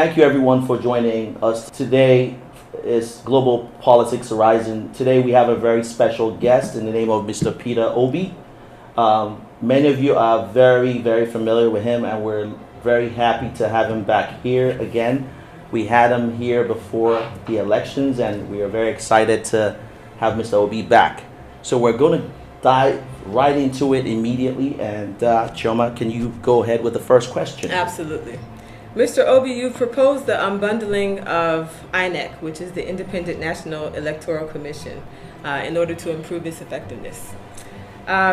Thank you everyone for joining us. Today is Global Politics Horizon. Today we have a very special guest in the name of Mr. Peter Obi. Many of you are very familiar with him, and we're very happy to have him back here again. We had him here before the elections, and we are very excited to have Mr. Obi back. So we're going to dive right into it immediately. And Chioma, can you go ahead with the first question? Absolutely. Mr. Obi, you've proposed the unbundling of INEC, which is the Independent National Electoral Commission, in order to improve its effectiveness.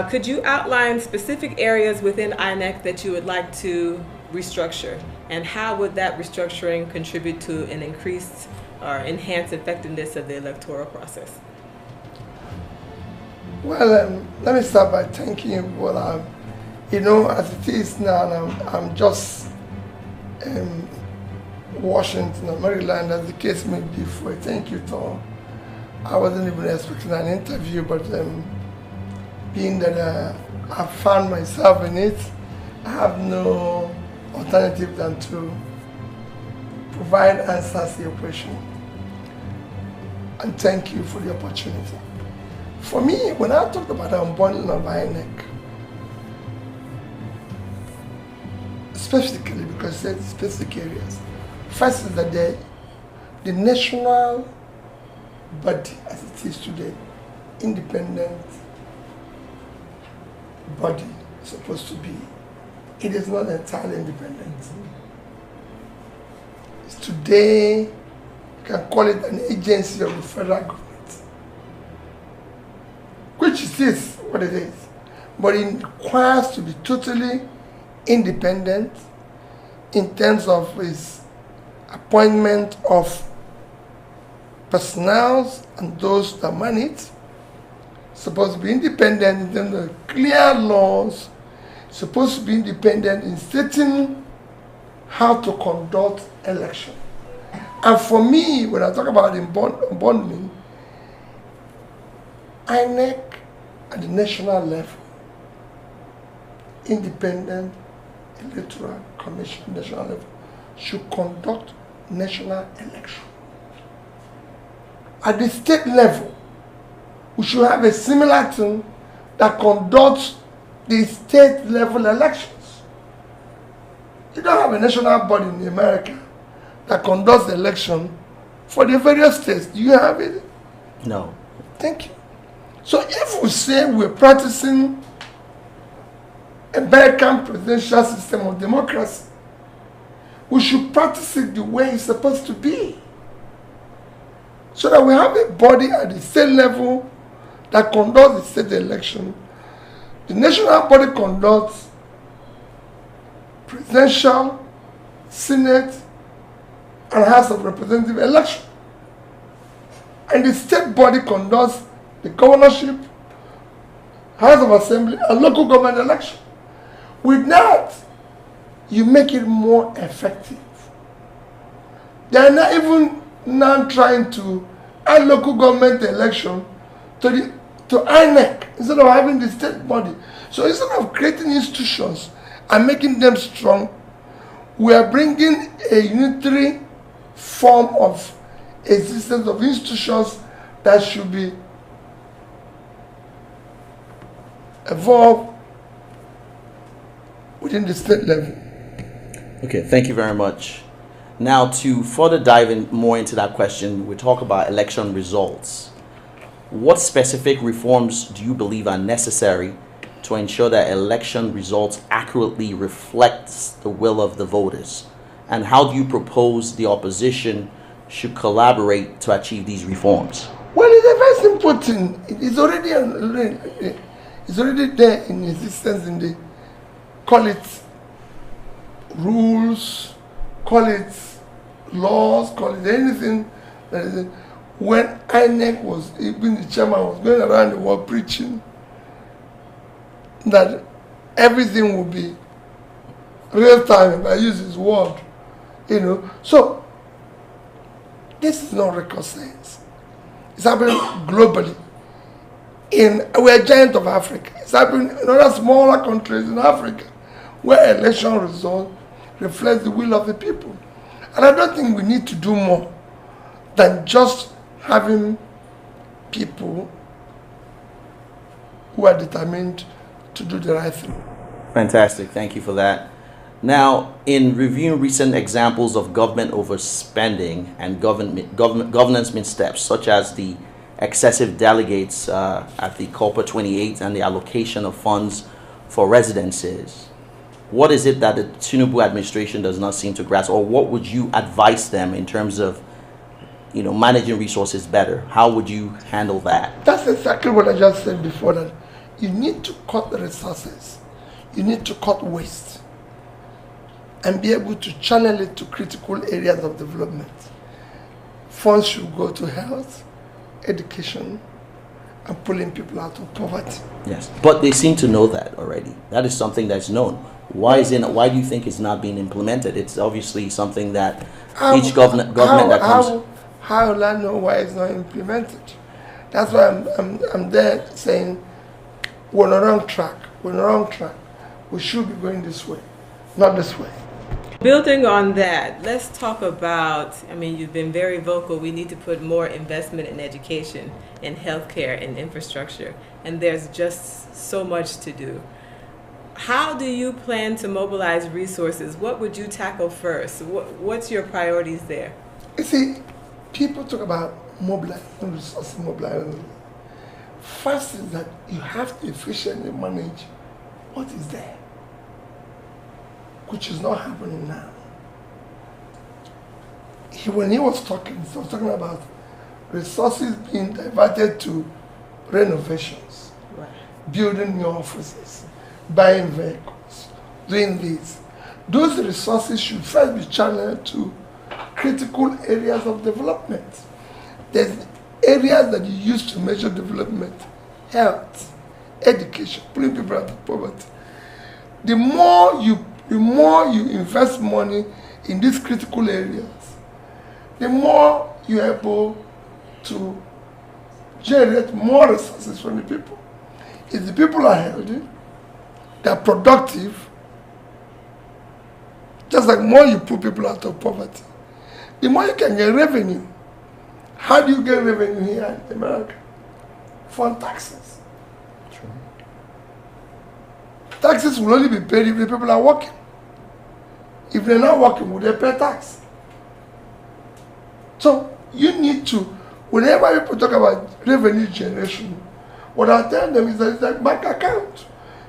Could you outline specific areas within INEC that you would like to restructure, and how would that restructuring contribute to an increased or enhanced effectiveness of the electoral process? Well, let me start by thanking you. Well, as it is now, I'm just in Washington or Maryland, as the case may be, for a thank you tour. I wasn't even expecting an interview, but being that I found myself in it, I have no alternative than to provide answers to your question. And thank you for the opportunity. For me, when I talked about the unbundling of INEC, specifically because there's specific areas. First is that the national body, as it is today, independent body, is supposed to be, it is not entirely independent. It's today, you can call it an agency of the federal government, which it is what it is, but it requires to be totally independent in terms of its appointment of personnel and those that man it. Supposed to be independent in terms of clear laws, supposed to be independent in stating how to conduct election. And for me, when I talk about unbundling, INEC at the national level, independent electoral commission national level, should conduct national election. At the state level, we should have a similar thing that conducts the state level elections. You don't have a national body in America that conducts the election for the various states. Do you have it? No. Thank you. So if we say we're practicing American presidential system of democracy, we should practice it the way it's supposed to be. So that we have a body at the state level that conducts the state election. The national body conducts presidential, Senate, and House of Representatives election. And the state body conducts the governorship, House of Assembly, and local government election. With that, you make it more effective. They are not even now trying to add local government election to INEC instead of having the state body. So instead of creating institutions and making them strong, we are bringing a unitary form of existence of institutions that should be evolved within the state level. Okay, thank you very much. Now, to further dive in more into that question, we talk about election results. What specific reforms do you believe are necessary to ensure that election results accurately reflects the will of the voters? And how do you propose the opposition should collaborate to achieve these reforms? Well, it's a very simple thing. It's already there in existence in the, call it rules, call it laws, call it anything that is. When INEC was, even the chairman was going around the world preaching that everything will be real time, if I use his word, So, this is not record science. It's happening globally. We're a giant of Africa. It's happening in other smaller countries in Africa where election results reflect the will of the people. And I don't think we need to do more than just having people who are determined to do the right thing. Fantastic. Thank you for that. Now, in reviewing recent examples of government overspending and governance missteps, such as the excessive delegates at the Corporate 28 and the allocation of funds for residences, what is it that the Tinubu administration does not seem to grasp, or what would you advise them in terms of, managing resources better? How would you handle that? That's exactly what I just said before, that you need to cut the resources. You need to cut waste and be able to channel it to critical areas of development. Funds should go to health, education, and pulling people out of poverty. Yes, but they seem to know that already. That is something that's known. Why do you think it's not being implemented? It's obviously something that each government that comes. How will I know why it's not implemented? That's why I'm there saying we're on the wrong track. We're on the wrong track. We should be going this way, not this way. Building on that, let's talk about, you've been very vocal, we need to put more investment in education, in healthcare, and infrastructure, and there's just so much to do. How do you plan to mobilize resources? What would you tackle first? What's your priorities there? You see, people talk about mobilizing resources, mobilizing. First is that you have to efficiently manage what is there, which is not happening now. When he was talking about resources being diverted to renovations, Right. building new offices, buying vehicles, doing this. Those resources should first be channeled to critical areas of development. There's areas that you use to measure development: health, education, pulling people out of poverty. The more you invest money in these critical areas, the more you're able to generate more resources from the people. If the people are healthy, they're productive, just like more you put people out of poverty, the more you can get revenue. How do you get revenue here in America? From taxes. True. Taxes will only be paid if the people are working. If they're not working, will they pay tax? So you need to, whenever people talk about revenue generation, what I tell them is that it's like bank account.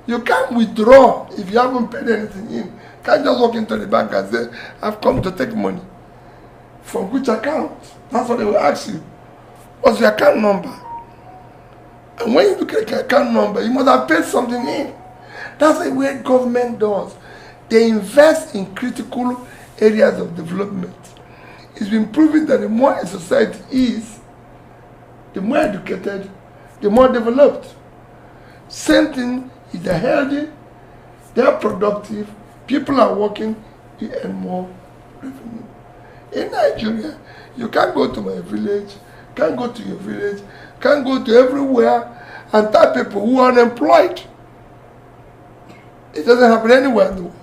You can't withdraw if you haven't paid anything in. You can't just walk into the bank and say, I've come to take money. From which account? That's what they will ask you. What's your account number? And when you look at your account number, you must have paid something in. That's the way government does. They invest in critical areas of development. It's been proven that the more a society is, the more educated, the more developed. Same thing, if they're healthy, they're productive, people are working, you earn more revenue. In Nigeria, you can't go to my village, can't go to your village, can't go to everywhere and tell people who are unemployed. It doesn't happen anywhere in the world.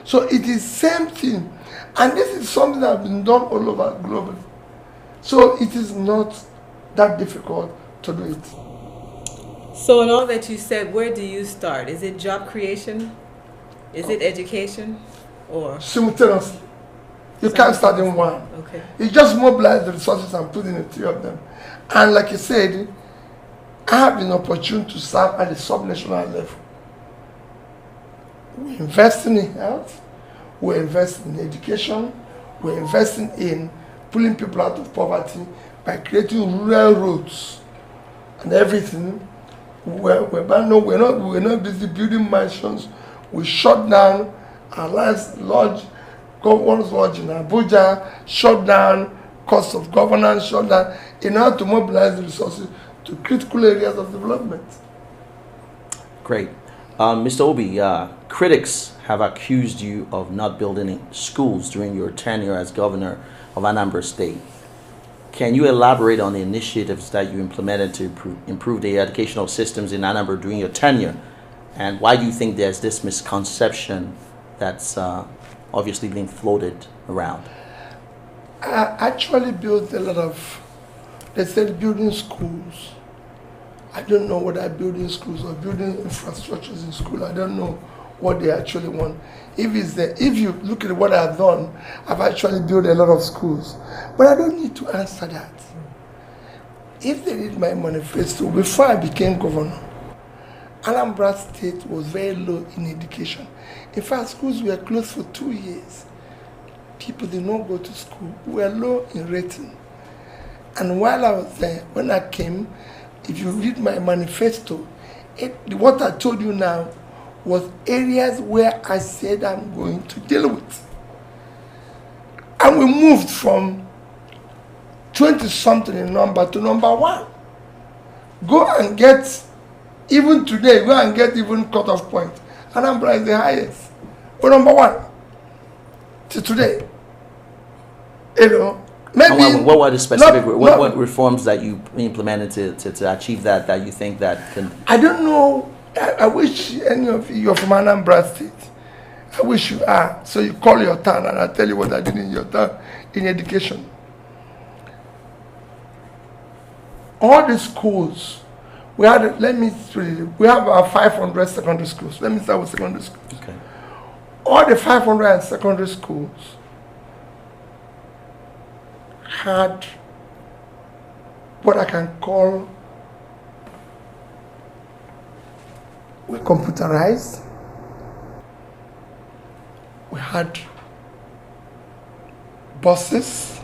So it is same thing. And this is something that has been done all over globally. So it is not that difficult to do it. So in all that you said, where do you start? Is it job creation? Is it education? Or simultaneously. You can't start in one. Okay. You just mobilize the resources and put in the three of them. And like you said, I have an opportunity to serve at the subnational level. We're investing in health, we're investing in education, we're investing in pulling people out of poverty by creating rural roads and everything. We're not busy building mansions. We shut down our last lodge, Governor's Lodge in Abuja, shut down cost of governance, shut down in order to mobilize the resources to critical areas of development. Great. Mr. Obi, critics have accused you of not building schools during your tenure as governor of Anambra State. Can you elaborate on the initiatives that you implemented to improve the educational systems in Anambra during your tenure? And why do you think there's this misconception that's obviously being floated around? I actually built a lot of, they said building schools. I don't know whether building schools or building infrastructures in school. I don't know what they actually want. If you look at what I've done, I've actually built a lot of schools. But I don't need to answer that. If they read my manifesto, before I became governor, Anambra State was very low in education. In fact, schools were closed for 2 years. People did not go to school. We were low in rating. And while I was there, when I came, if you read my manifesto, what I told you now was areas where I said I'm going to deal with. And we moved from 20-something in number to number 1. Go and get, even today, go and get even cutoff point. Anambra is the highest. We're number 1 till today. You know, maybe what were the specific, what reforms that you implemented to achieve that you think that can? I don't know. I wish any of you are from Anambra State. I wish you are. So you call your town and I'll tell you what I did in your town in education. All the schools, we have about 500 secondary schools. Let me start with secondary schools. Okay. All the 500 secondary schools had what I can call computerized. We had buses.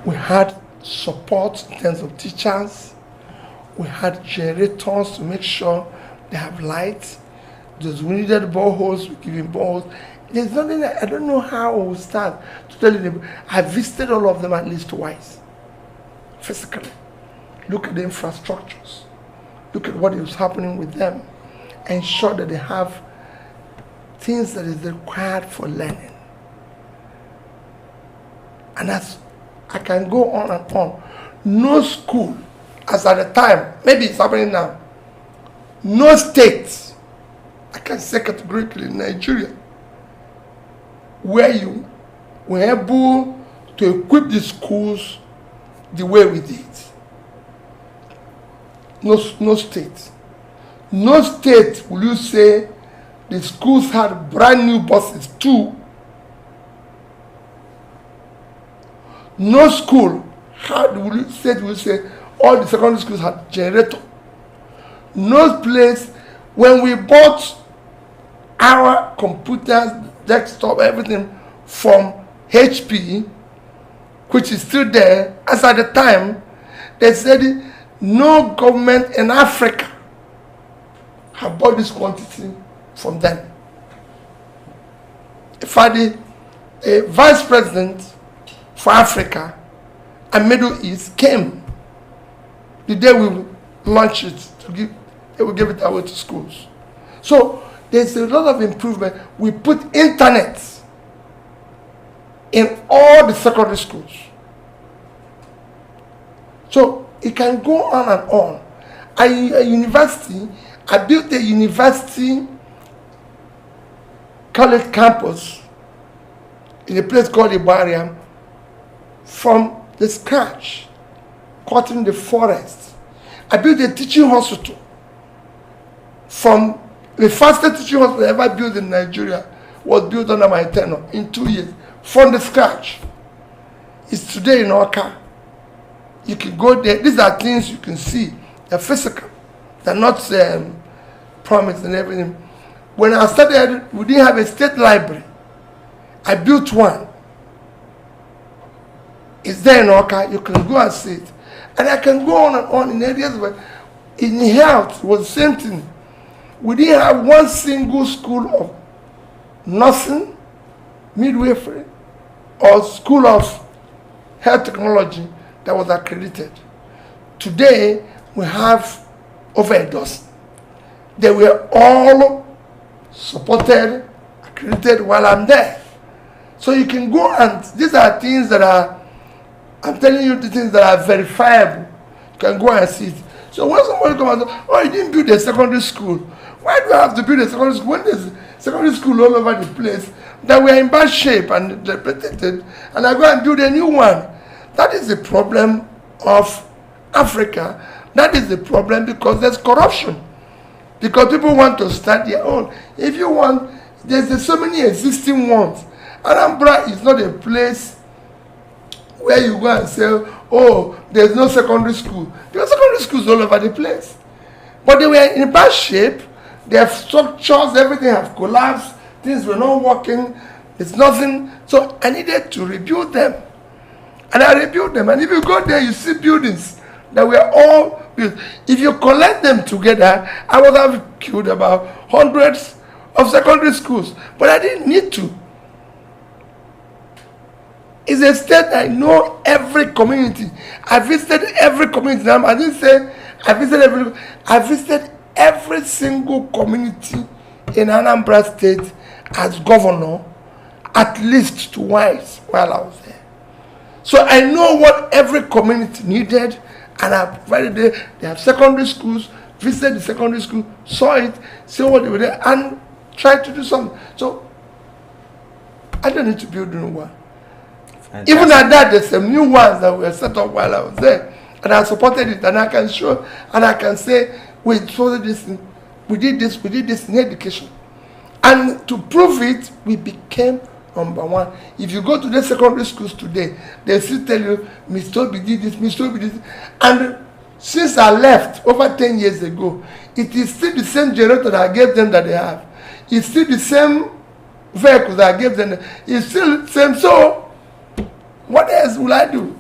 We had support in terms of teachers. We had generators to make sure they have lights. Those who needed boreholes, we give them boreholes. There's nothing, I don't know how we will start to tell you. I visited all of them at least twice, physically. Look at the infrastructures. Look at what is happening with them. Ensure that they have things that is required for learning. And that's, I can go on and on. No school, as at the time, maybe it's happening now, no state, I can say categorically in Nigeria, where you were able to equip the schools the way we did. No state. No state will you say the schools had brand new buses too. No school will you say all the secondary schools had generator. No place, when we bought our computers, desktop, everything from HP, which is still there, as at the time, they said no government in Africa have bought this quantity from them. In fact, the vice president for Africa and Middle East came the day we launched it they will give it away to schools. So there's a lot of improvement. We put internet in all the secondary schools. So it can go on and on. A university, I built a university college campus in a place called Ibariam from the scratch, cutting the forest. I built a teaching hospital from the fastest teaching hospital ever built in Nigeria was built under my tenure in 2 years from the scratch. It's today in Oka. You can go there. These are things you can see. They're physical. They're not promised and everything. When I started, we didn't have a state library. I built one. It's there in Oka. You can go and see it. And I can go on and on in areas where in health was the same thing. We didn't have one single school of nursing, midwifery, or school of health technology that was accredited. Today, we have over a dozen. They were all supported, accredited while I'm there. So you can go and, these are things that are, I'm telling you the things that are verifiable. You can go and see it. So when somebody comes and says, oh, you didn't build a secondary school. Why do I have to build a secondary school when secondary school all over the place that were in bad shape and depleted, and I go and build a new one. That is the problem of Africa. That is the problem because there's corruption. Because people want to start their own. If you want, there's so many existing ones. Anambra is not a place where you go and say, oh, there's no secondary school. There are secondary schools all over the place. But they were in bad shape. Their structures, everything have collapsed. Things were not working. There's nothing. So I needed to rebuild them. And I rebuilt them. And if you go there, you see buildings that were all built. If you collect them together, I would have killed about hundreds of secondary schools. But I didn't need to. It's a state I know every community. I visited every community. I didn't say I visited every single community in Anambra State as governor at least twice while I was there. So I know what every community needed, and I provided it. They have secondary schools, visited the secondary school, saw it, saw what they were there, and tried to do something. So I don't need to build a new one. Fantastic. Even at that, there's some new ones that were set up while I was there. And I supported it, and I can show, and I can say, we did this in education. And to prove it, we became number one. If you go to the secondary schools today, they still tell you, Mr. Obi did this, Mr. Obi did this. And since I left over 10 years ago, it is still the same generator that I gave them that they have. It's still the same vehicles that I gave them. It's still the same. So, what else will I do?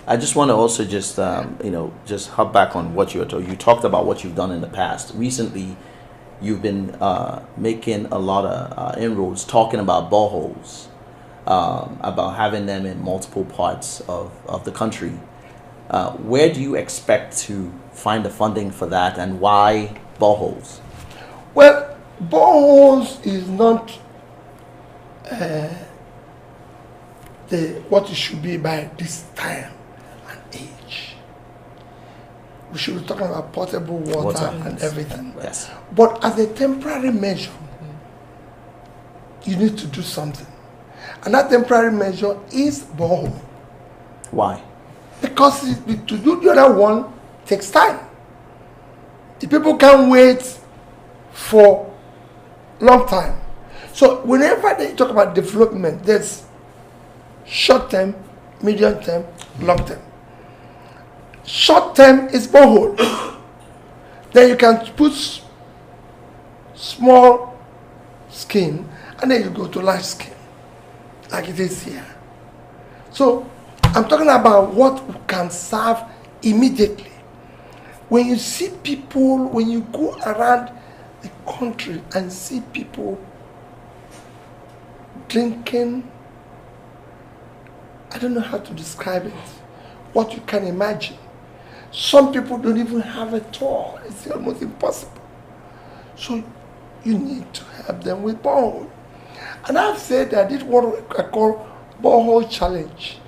I just want to also just, just hop back on what you talked about what you've done in the past. Recently, you've been making a lot of inroads, talking about boreholes, about having them in multiple parts of the country. Where do you expect to find the funding for that, and why boreholes? Well, boreholes is not what it should be by this time and age. We should be talking about potable water and everything. Yes. But as a temporary measure, you need to do something. And that temporary measure is borehole. Why? Because to do the other one takes time. The people can't wait for a long time. So whenever they talk about development, there's short term, medium term, long term. Short term is borehole. Then you can put small scheme, and then you go to large scheme, like it is here. So I'm talking about what can serve immediately. When you see people, when you go around the country and see people drinking, I don't know how to describe it, what you can imagine. Some people don't even have a toilet. It's almost impossible. So you need to help them with borehole. And I've said I did what I call borehole challenge.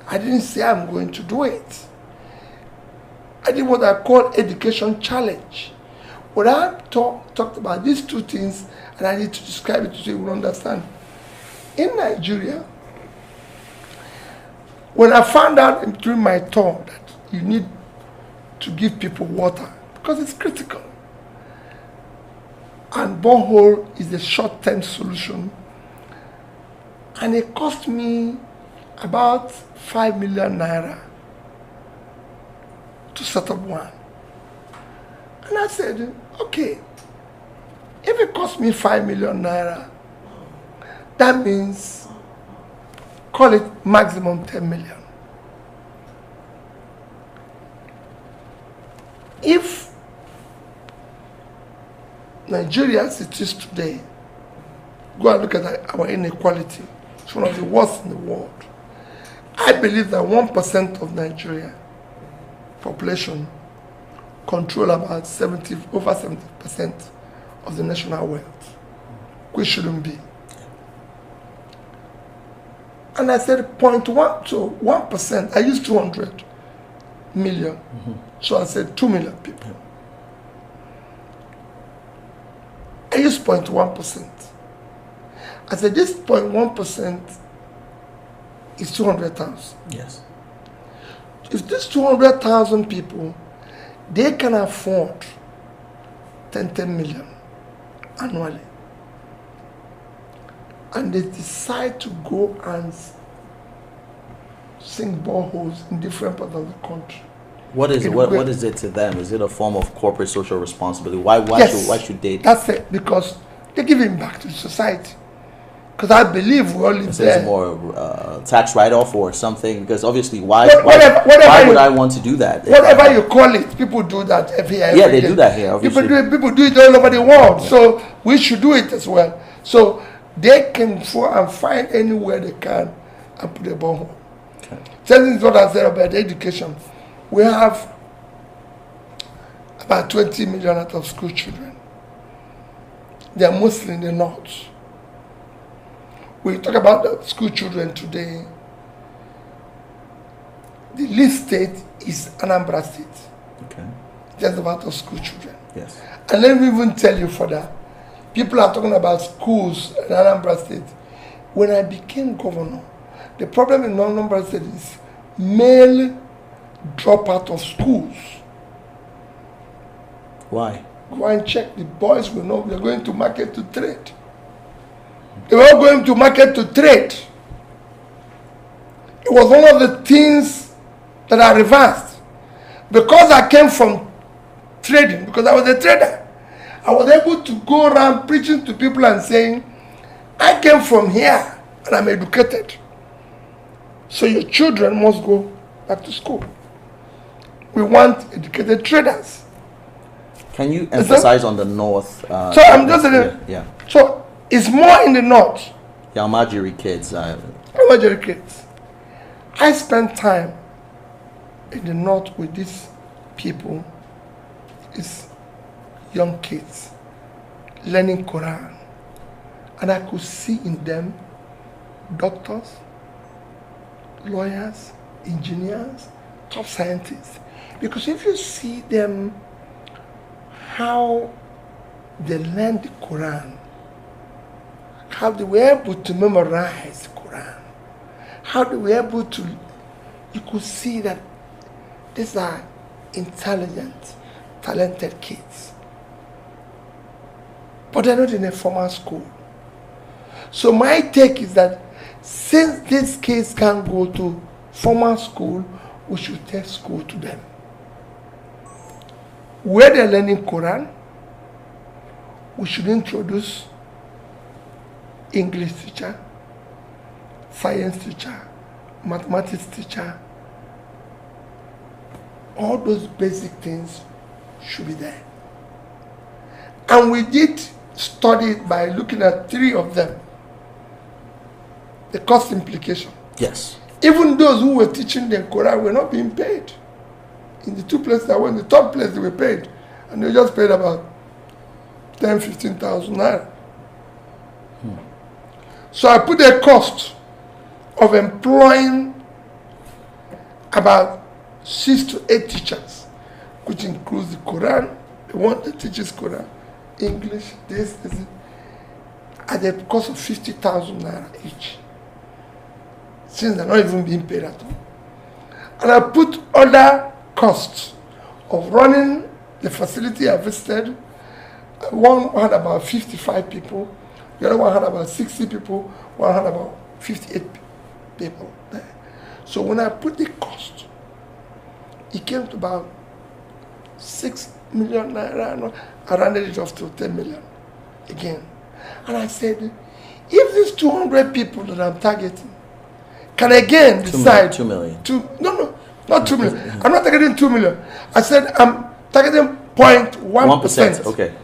I didn't say I'm going to do it. I did what I call education challenge. When I talked about these two things, and I need to describe it so you will understand. In Nigeria, when I found out during my tour that you need to give people water, because it's critical, and borehole is a short-term solution, and it cost me about 5 million naira to set up one. And I said, okay, if it cost me 5 million naira, that means call it maximum 10 million. If Nigeria as it is today, go and look at our inequality, it's one of the worst in the world. I believe that 1% of Nigeria population control about over 70% of the national wealth, which shouldn't be. And I said 0.1 to 1%. I used 200 million. So I said 2 million people. I use 0.1%. I said, this 0.1% is 200,000. Yes. If these 200,000 people, they can afford 10 million annually, and they decide to go and sink boreholes in different parts of the country. What is it? What is it to them? Is it a form of corporate social responsibility? Why should they? That's it, because they're giving back to the society. Because I believe we all live there. It's more tax write-off or something. Because obviously, why would I want to do that? Whatever you call it, people do that every year. Yeah, they do that here. Obviously. People do it all over the world. Yeah. So we should do it as well. So they can go and find anywhere they can and put a borehole. Okay. Same is what I said about education. We have about 20 million out of school children. They are mostly in the north. We talk about the school children today. The least state is Anambra State. Okay. Just about the school children. Yes. And let me even tell you further. People are talking about schools in Anambra State. When I became governor, the problem in Anambra State is male drop out of schools. Why? Go and check. The boys will know they're going to market to trade. They were all going to market to trade. It was one of the things that I reversed. Because I came from trading, because I was a trader, I was able to go around preaching to people and saying, I came from here and I'm educated. So your children must go back to school. We want educated traders. Can you emphasize on the north? So I'm just saying, yeah. So it's more in the north. The Almajiri kids. Almajiri kids. I spent time in the north with these people, these young kids, learning Quran. And I could see in them doctors, lawyers, engineers, top scientists. Because if you see them, how they learn the Quran, how they were able to memorize the Quran, how they were able to, you could see that these are intelligent, talented kids. But they're not in a formal school. So my take is that since these kids can't go to formal school, we should take school to them. Where they're learning Quran, we should introduce English teacher, science teacher, mathematics teacher. All those basic things should be there. And we did study it by looking at 3 of them. The cost implication. Yes. Even those who were teaching the Quran were not being paid. In the 2 places I went, the top place they were paid. And they just paid about 10,000–15,000 naira. So I put a cost of employing about 6 to 8 teachers, which includes the Quran, the one that teaches Quran, English, this, at the cost of 50,000 naira each. Since they're not even being paid at all. And I put other costs of running the facility I visited. One had about 55 people, the other one had about 60 people, one had about 58 people there. So when I put the cost, it came to about 6 million naira. I rounded it off to 10 million again. And I said, if these 200 people that I'm targeting can again decide 2 million. No, not 2 million. I'm not targeting 2 million. I said I'm targeting 0.1%. Okay.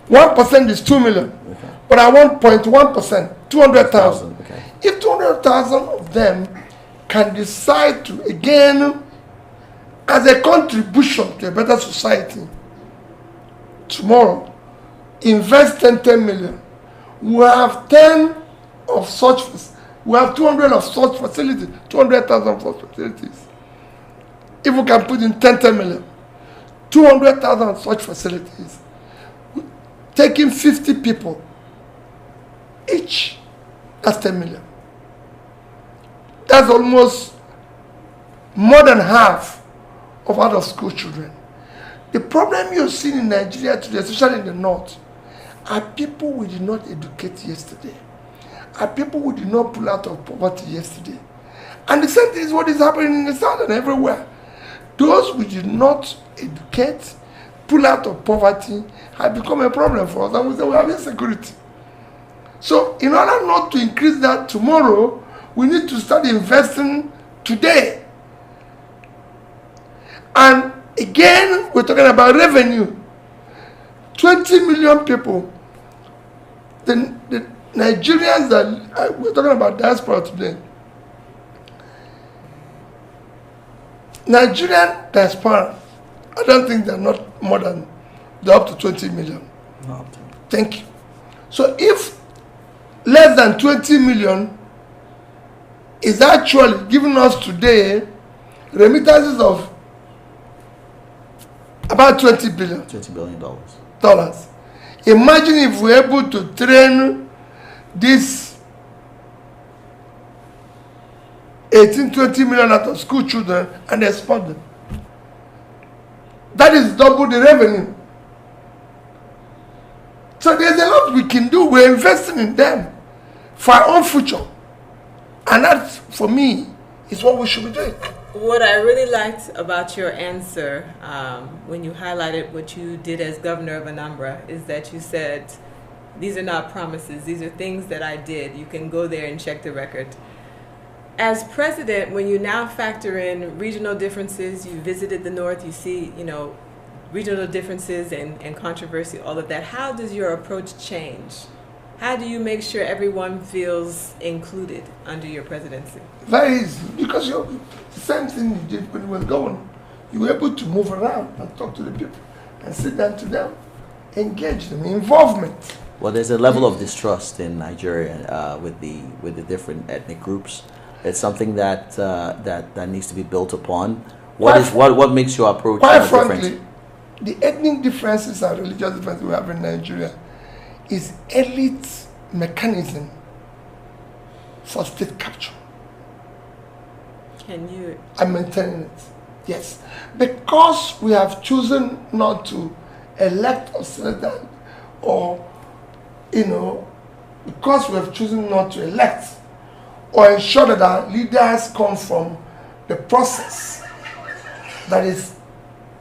1% is 2 million. Okay. But I want 0.1%, 200,000. Okay. If 200,000 of them can decide to again, as a contribution to a better society, tomorrow, invest 10 million. We have 10 of such. We have 200 of such facilities, 200,000 of such facilities. If we can put in 10 million, 200,000 of such facilities, taking 50 people each, that's 10 million. That's almost more than half of out-of-school children. The problem you're seeing in Nigeria today, especially in the north, are people we did not educate yesterday, are people who did not pull out of poverty yesterday. And the same thing is what is happening in the south and everywhere. Those we did not educate, pull out of poverty, have become a problem for us, and we say we have insecurity. So in order not to increase that tomorrow, we need to start investing today. And again, we're talking about revenue. 20 million people. The Nigerians that we're talking about diaspora today. Nigerian diaspora, I don't think they're not more than, they're up to 20 million. No. Thank you. So if less than 20 million is actually giving us today remittances of about $20 billion. $20 billion. Imagine if we're able to train these 18-20 million out of school children and export them. That is double the revenue. So there's a lot we can do. We're investing in them for our own future. And that, for me, is what we should be doing. What I really liked about your answer when you highlighted what you did as governor of Anambra is that you said, these are not promises, these are things that I did. You can go there and check the record. As president, when you now factor in regional differences, you visited the North, you see, regional differences and controversy, all of that, how does your approach change? How do you make sure everyone feels included under your presidency? Very easy, because the same thing you did when you were governor. You were able to move around and talk to the people and sit down to them, engage them, involvement. Well, there's a level of distrust in Nigeria with the different ethnic groups. It's something that that needs to be built upon. What makes your approach different? Frankly, the ethnic differences and religious differences we have in Nigeria is elite mechanism for state capture. I'm maintaining it. Yes. Because we have chosen not to elect or select that, or, because we have chosen not to elect or ensure that our leaders come from the process that is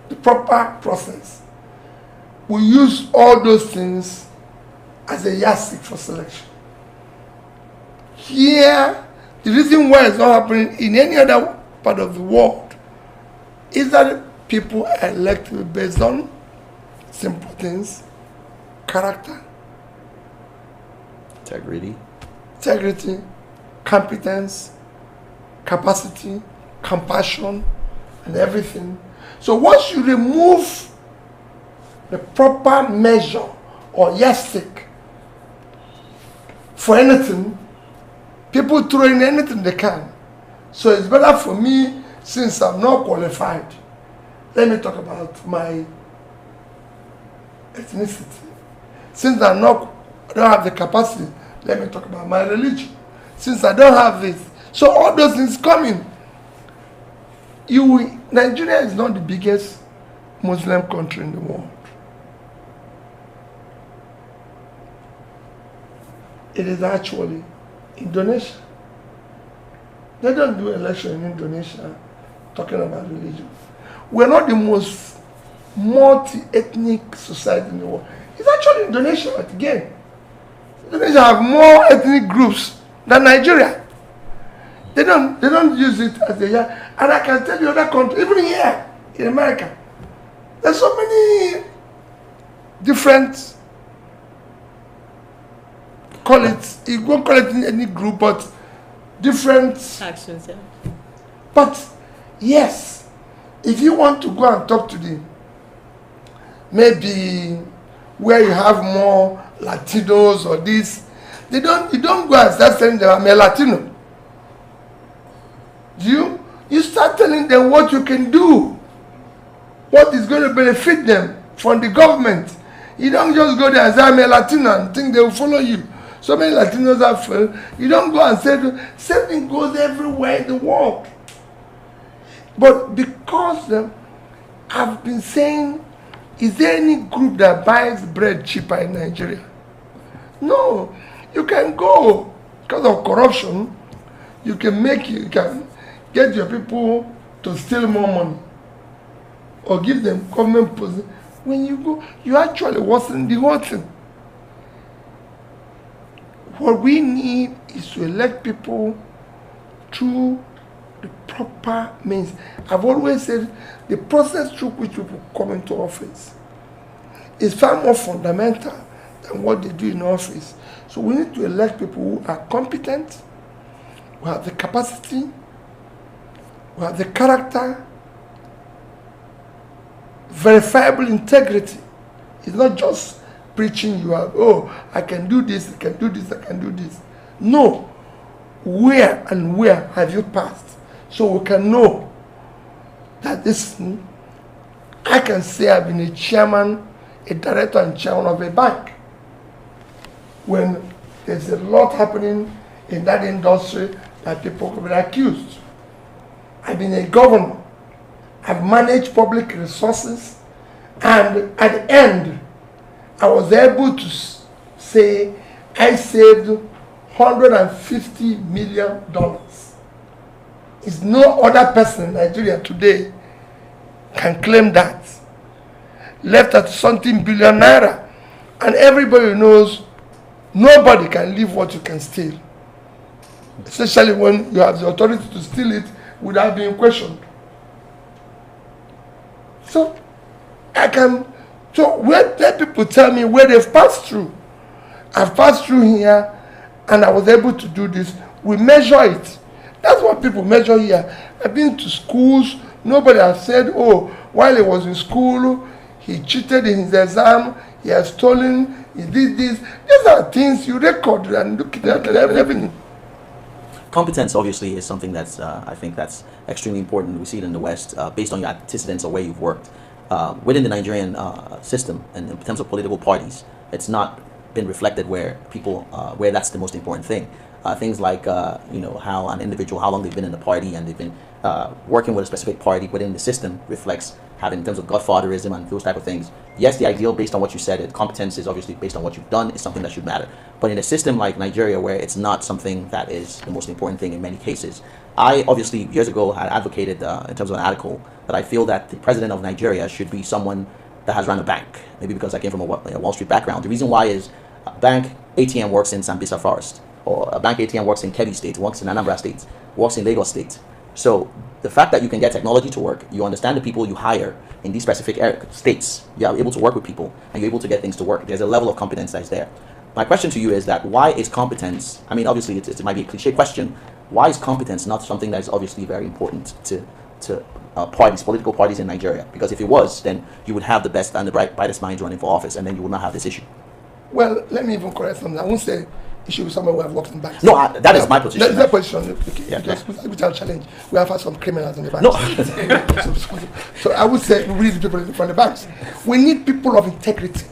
the proper process, we use all those things as a yardstick for selection. Here, the reason why it's not happening in any other part of the world is that people are elected based on simple things: character, integrity, competence, capacity, compassion, and everything. So once you remove the proper measure or yardstick for anything, people throw in anything they can. So it's better for me, since I'm not qualified, let me talk about my ethnicity. Since I don't have the capacity, let me talk about my religion. Since I don't have this, so all those things coming. Nigeria is not the biggest Muslim country in the world. It is actually Indonesia. They don't do election in Indonesia talking about religion. We're not the most multi-ethnic society in the world. It's actually Indonesia, but again, Indonesia have more ethnic groups than Nigeria. They don't use it as a, and I can tell you other countries, even here in America, there's so many different, you won't call it any group, but different actions. Yeah. But yes, if you want to go and talk to them, maybe where you have more Latinos or this, you don't go and start telling them I'm a Latino. You start telling them what you can do, what is going to benefit them from the government. You don't just go there and say, I'm a Latino and think they will follow you. So many Latinos have failed. You don't go and say, same thing goes everywhere in the world. But because I've been saying, is there any group that buys bread cheaper in Nigeria? No. You can go because of corruption. You can get your people to steal more money or give them government position. When you go, you actually worsen the whole thing. What we need is to elect people through the proper means. I've always said the process through which people come into office is far more fundamental than what they do in office. So we need to elect people who are competent, who have the capacity, who have the character, verifiable integrity. It's not just preaching you have, oh, I can do this, I can do this, I can do this. No. Where and where have you passed? So we can know that this, I can say I've been a chairman, a director and chairman of a bank. When there's a lot happening in that industry that people could be accused. I've been a governor. I've managed public resources, and at the end, I was able to say I saved $150 million. It's no other person in Nigeria today can claim that. Left at something billion naira, and everybody knows nobody can leave what you can steal, especially when you have the authority to steal it without being questioned. So let people tell me where they've passed through. I've passed through here and I was able to do this. We measure it. That's what people measure here. I've been to schools. Nobody has said, oh, while he was in school, he cheated in his exam, he has stolen, he did this. These are things you record and look at everything. Competence obviously is something that's I think that's extremely important. We see it in the West based on your antecedents or where you've worked. Within the Nigerian system and in terms of political parties, it's not been reflected where people where that's the most important thing. Things like how an individual, how long they've been in the party and they've been working with a specific party within the system reflects having in terms of godfatherism and those type of things. Yes, the ideal based on what you said, competence is obviously based on what you've done, is something that should matter. But in a system like Nigeria where it's not something that is the most important thing in many cases, I obviously years ago had advocated in terms of an article that I feel that the president of Nigeria should be someone that has run a bank. Maybe because I came from a Wall Street background. The reason why is a bank ATM works in Sambisa Forest, or a bank ATM works in Kebbi State, works in Anambra State, works in Lagos State. So the fact that you can get technology to work, you understand the people you hire in these specific states, you are able to work with people and you're able to get things to work. There's a level of competence that's there. My question to you is that why is competence, I mean obviously it might be a cliche question, why is competence not something that is obviously very important to parties, political parties in Nigeria? Because if it was, then you would have the best and the brightest minds running for office and then you would not have this issue. Well, let me even correct something. I won't say it should be somewhere who have worked in banks. No, that is my position. That's position. Okay, yeah. Which I'll challenge. We have had some criminals in the banks. No. So I would say we need people from the banks. We need people of integrity.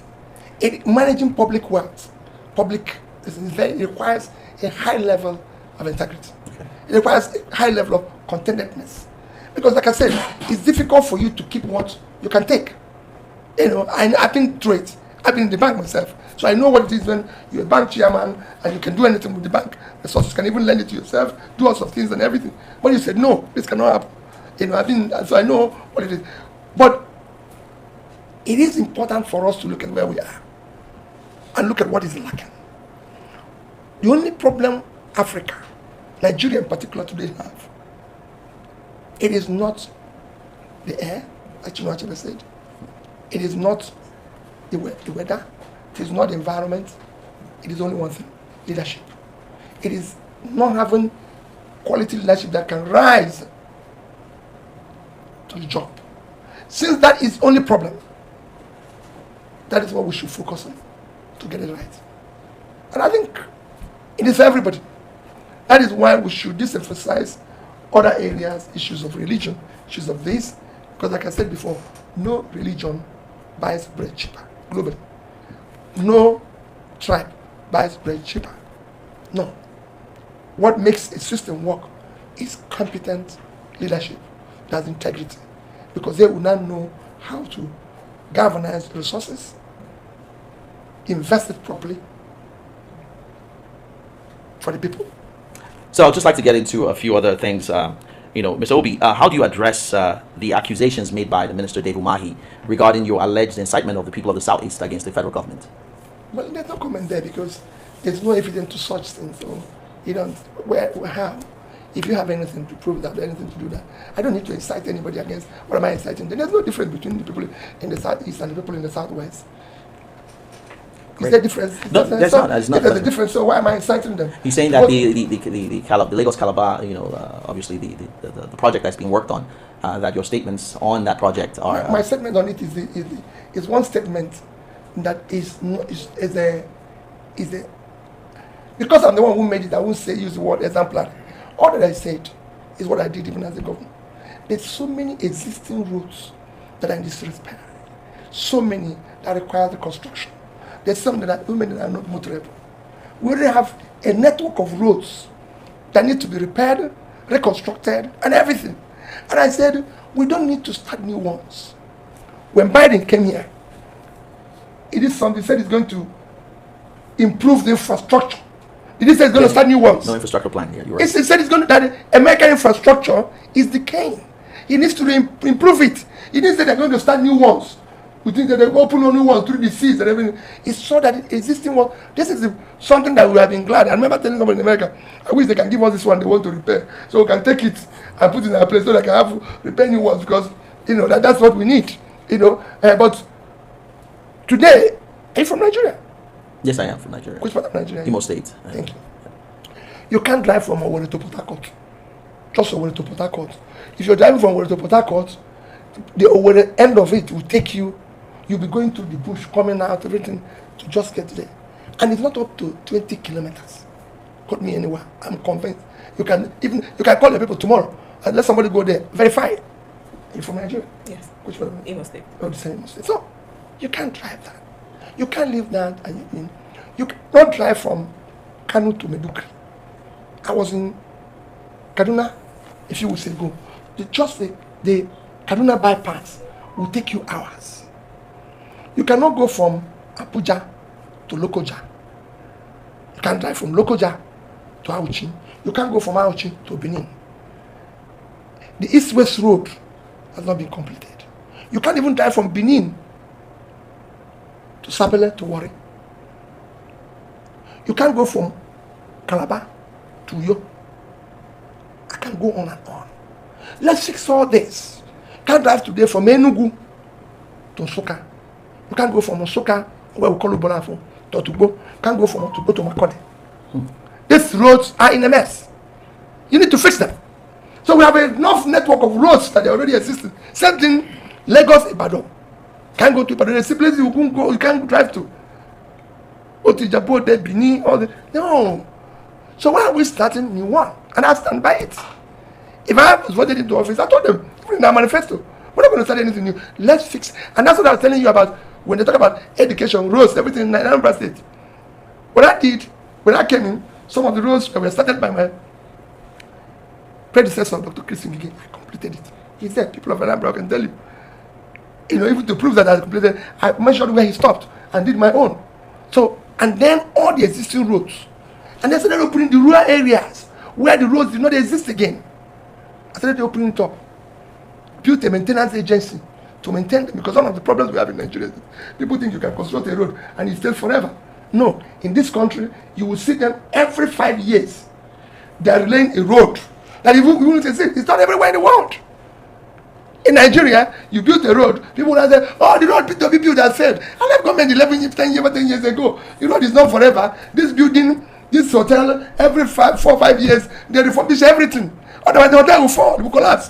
Managing public wealth, it requires a high level of integrity. Okay. It requires a high level of contentedness. Because like I said, it's difficult for you to keep what you can take. I've been through it. I've been in the bank myself. So I know what it is when you're a bank chairman and you can do anything with the bank. Resources can even lend it to yourself, do lots of things and everything. But you said, no, this cannot happen. So I know what it is. But it is important for us to look at where we are and look at what is lacking. The only problem Africa, Nigeria in particular today have, it is not the air, like Chinua said. It is not the weather. It is not the environment. It is only one thing: leadership. It is not having quality leadership that can rise to the job. Since that is the only problem, that is what we should focus on to get it right. And I think it is for everybody. That is why we should disemphasize other areas, issues of religion, issues of this, because like I said before, no religion buys bread cheaper globally. no tribe buys bread cheaper. No. What makes a system work is competent leadership, that's integrity, because they will not know how to galvanize resources, invest it properly for the people. So I'd just like to get into a few other things. Mr. Obi, how do you address the accusations made by the Minister Dave Umahi regarding your alleged incitement of the people of the Southeast against the federal government? Well, there's no comment there because there's no evidence to such things. So you don't, how? If you have anything to prove that, anything to do that, I don't need to incite anybody against. What am I inciting? There's no difference between the people in the Southeast and the people in the Southwest. Is there a difference? No, there's not. There's a difference. So why am I inciting them? He's saying that the Lagos Calabar, obviously the project that's being worked on, that your statements on that project are. My statement on it is one statement that is a because I'm the one who made it. I won't use the word exemplary. All that I said is what I did even as a governor. There's so many existing routes that are in disrepair. So many that require the construction. There's some that are not motorable. We already have a network of roads that need to be repaired, reconstructed, and everything. And I said, we don't need to start new ones. When Biden came here, he did something, he said he's going to improve the infrastructure. Did he say he's going to start new ones? No infrastructure plan here. You're right. He said he's going to, that American infrastructure is decaying. He needs to improve it. He didn't say they're going to start new ones. We think that they open new ones through the seas and everything. It's so that the existing one, this is something that we have been glad. I remember telling somebody in America, I wish they can give us this one they want to repair. So we can take it and put it in a place so they can have repair new ones because, that's what we need. But today, are you from Nigeria? Yes, I am from Nigeria. Which part of Nigeria? Imo State. Thank you. You can't drive from Owerri to Port Harcourt. Just Owerri to Port Harcourt. If you're driving from Owerri to Port Harcourt, the Owerri end of it will take you. You'll be going through the bush, coming out, everything to just get there. And it's not up to 20 kilometers. Call me anywhere. I'm convinced. You can call the people tomorrow and let somebody go there. Verify. Are you from Nigeria? Yes. Which one? Imo State. Oh, the same Imo State. So you can't drive that. You can't leave that. And you cannot drive from Kano to Medugri. I was in Kaduna a few weeks ago. The Kaduna bypass will take you hours. You cannot go from Abuja to Lokoja. You can't drive from Lokoja to Auchi. You can't go from Auchi to Benin. The East-West Road has not been completed. You can't even drive from Benin to Sabele to Warri. You can't go from Calabar to Uyo. I can go on and on. Let's fix all this. Can't drive today from Enugu to Nsukka. You can't go from Nsukka, where we call Ubonafo, to Otugbo. Can't go from Otugbo to Makode. These roads are in a mess. You need to fix them. So we have enough network of roads that they already existing. Same thing, Lagos, Ibadan. Can't go to Ibadan. There's places you can't drive to. Otijabo, Benin, all the no. So why are we starting new one? And I stand by it. If I was voted into office, I told them in our manifesto, we're not going to start anything new. Let's fix. And that's what I was telling you about when they talk about education, roads, everything in Anambra State. What I did when I came in, some of the roads that were started by my predecessor, Dr. Chris Ngige, I completed it. He said, people of Anambra can tell you. Even to prove that I completed, I measured where he stopped and did my own. So, and then all the existing roads. And they started opening the rural areas where the roads did not exist again. I started opening it up. Built a maintenance agency to maintain them, because one of the problems we have in Nigeria is people think you can construct a road and it stays forever. No, in this country, you will see them every 5 years. They are laying a road that you won't see. It's not everywhere in the world. In Nigeria, you build a road, people will say, oh, the road Peter Obi built has failed. I left government 10 years ago. The road is not forever. This building, this hotel, every 4 or 5 years, they refurbish everything. Otherwise, the hotel will fall, it will collapse.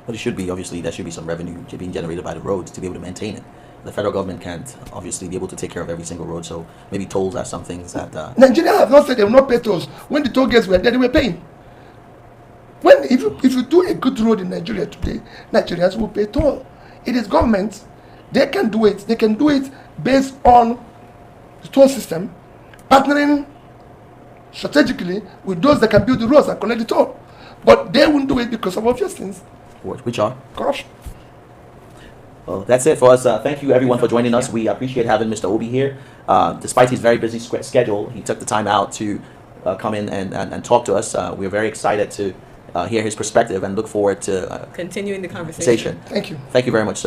But it should be, obviously, there should be some revenue being generated by the roads to be able to maintain it. The federal government can't, obviously, be able to take care of every single road, so maybe tolls are some things that... Nigeria have not said they will not pay tolls. When the toll gates were there, they were paying. If you do a good road in Nigeria today, Nigerians will pay toll. It is government. They can do it. They can do it based on the toll system, partnering strategically with those that can build the roads and collect the toll. But they won't do it because of obvious things. Which are? Corruption. Well, that's it for us. Thank you, everyone, for joining us. We appreciate having Mr. Obi here. Despite his very busy schedule, he took the time out to come in and talk to us. We're very excited to hear his perspective and look forward to continuing the conversation. Thank you. Thank you very much, sir.